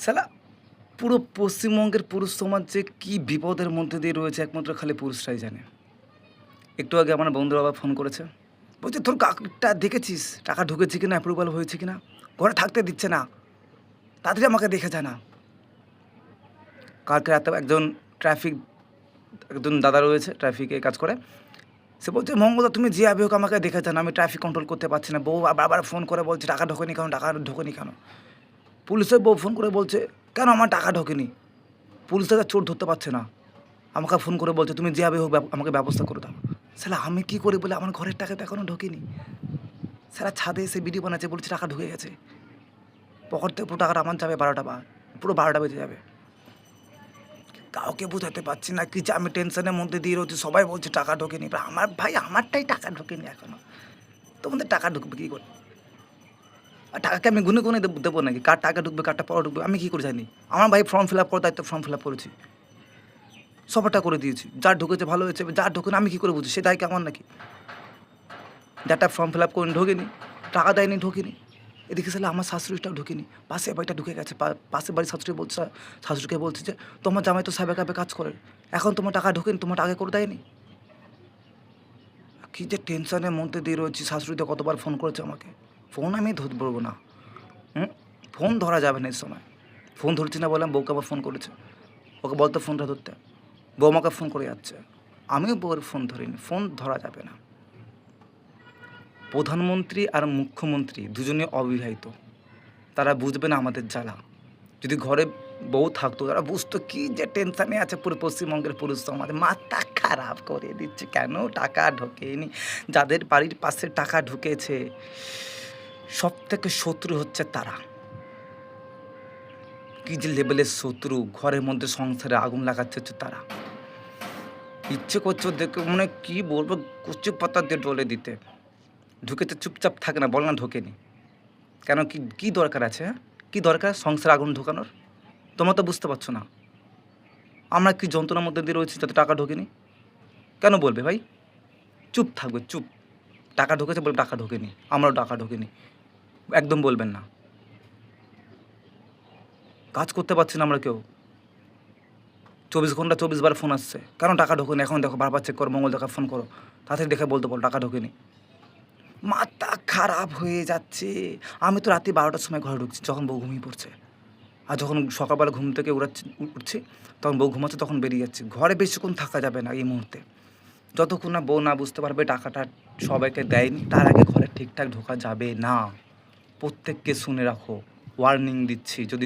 শালা পুরো পশ্চিমবঙ্গের পুরুষ সমাজ যে কী বিপদের মধ্যে দিয়ে রয়েছে একমাত্র খালি পুরুষরাই জানে। একটু আগে আমার বন্ধুর বাবা ফোন করেছে। বলছে, "তোর কাকটা দেখেছিস? টাকা ঢুকেছে কিনা, অ্যাপ্রুভাল হয়েছে কিনা? ঘরে থাকতে দিচ্ছে না। তাড়াতাড়ি আমাকে দেখে যা না।" কালকে রাতে একজন দাদা রয়েছে, ট্রাফিকে কাজ করে। সে বলছে, "মঙ্গলদা তুমি যেভাবে হোক আমাকে দেখে যান। আমি ট্রাফিক কন্ট্রোল করতে পারছি না।" বউ বারবার ফোন করে বলছে, "টাকা ঢোকেনি কেন? টাকা ঢোকেনি কেন?" পুলিশের বউ ফোন করে বলছে, "কেন আমার টাকা ঢোকেনি?" পুলিশ দাদা চোর ধরতে পারছে না। আমাকে ফোন করে বলছে, "তুমি যেভাবে হোক আমাকে ব্যবস্থা করে দাও।" শালা আমি কি করি বলে আমার ঘরের টাকা তো এখনো ঢোকেনি। শালা ছাদে এসে ভিডিও বানাচ্ছে, বলছে টাকা ঢুকে গেছে। পকেট থেকে পুরো টাকাটা আমার যাবে ১২টা পুরো ১২টা বেজে যাবে। কাউকে বোঝাতে পারছি না কি যে আমি টেনশনের মধ্যে দিয়ে রয়েছি। সবাই বলছে টাকা ঢোকেনি। এবার আমার ভাই আমারটাই টাকা ঢোকেনি এখনো। তোমাদের টাকা ঢুকবে কি করে? আর টাকাকে আমি গুনে, গুনে দেবো নাকি? কার টাকা ঢুকবে, কারটা পরে ঢুকবে আমি কি করে জানি? আমার ভাই ফর্ম ফিল আপ করার দায়িত্ব ফর্ম ফিল আপ করেছি। সবারটা করে দিয়েছি। যার ঢুকেছে ভালো হয়েছে, যার ঢোকেনি আমি কি করে বুঝি? সে দায় কি আমার নাকি? যারটা ফর্ম ফিল আপ করে ঢোকেনি, টাকা দেয়নি ঢোকেনি। এদিকে শালা আমার শাশুড়িটাও ঢোকেনি। পাশের বাড়িটা ঢুকে গেছে। পাশের বাড়ির শাশুড়িকে বলছে যে, "তোমার জামাই তো সাইবার ক্যাফে কাজ করে। এখন তোমার টাকা ঢোকেনি, তোমারটা আগে করে দেয়নি?" কি যে টেনশনের মধ্যে দিয়ে রয়েছি। শাশুড়ি তো কতবার ফোন করেছে আমাকে। ফোন আমি ধরবো না। হুম? ফোন ধরা যাবে না এই সময়। ফোন ধরছি না বললাম, বউকে আবার ফোন করেছে। ওকে বল তো ফোনটা ধরতে। বউ আমাকে ফোন করে যাচ্ছে। আমিও বউয়ের ফোন ধরিনি। ফোন ধরা যাবে না। প্রধানমন্ত্রী আর মুখ্যমন্ত্রী দুজনে অবিবাহিত। তারা বুঝবে না আমাদের জ্বালা। যদি ঘরে বউ থাকতো তারা বুঝতো কি যে টেনশনে আছে পুরো পশ্চিমবঙ্গের পুরুষ সমাজ। মাথা খারাপ করে দিচ্ছে। কেন টাকা ঢোকেনি? যাদের বাড়ির পাশে টাকা ঢুকেছে সবথেকে শত্রু হচ্ছে তারা। কি যে লেভেলের শত্রু, ঘরের মধ্যে সংসারে আগুন লাগাচ্ছে হচ্ছে তারা। ইচ্ছে করছে ওদেরকে মানে কি বলবো, কচু পাতা দিয়ে ডলে দিতে। ঢুকেছে চুপচাপ থাকে না, বল না ঢোকেনি। কেন কি দরকার আছে, হ্যাঁ? কি দরকার সংসারে আগুন ঢোকানোর? তোমরা তো বুঝতে পারছো না। আমরা কি যন্ত্রণার মধ্যে দিয়ে রয়েছি যাতে টাকা ঢোকেনি? কেন বলবে ভাই? চুপ থাকবে, চুপ। টাকা ঢুকেছে বলবে টাকা ঢোকেনি। আমারও টাকা ঢোকেনি। একদম বলবেন না। কাজ করতে পারছি না আমরা কেউ। ২৪ ঘন্টা ২৪ বার ফোন আসছে। কেন টাকা ঢোকেনি? এখন দেখো বারবার চেক করো, মঙ্গলদাকে ফোন করো। তাড়াতাড়ি দেখে বলতে বলো টাকা ঢোকেনি। মাথা খারাপ হয়ে যাচ্ছে। আমি তো রাত্রি ১২টার সময় ঘরে ঢুকছি যখন বউ ঘুমিয়ে পড়ছে। আর যখন সকালবেলা ঘুম থেকে উঠছি তখন বউ ঘুমাচ্ছে, তখন বেরিয়ে যাচ্ছি। ঘরে বেশিক্ষণ থাকা যাবে না এই মুহূর্তে। যতক্ষণ না বউ না বুঝতে পারবে টাকাটা সবাইকে দেয়নি, তার আগে ঘরে ঠিকঠাক ঢোকা যাবে না। প্রত্যেককে শুনে রাখো। ওয়ার্নিং দিচ্ছি। যদি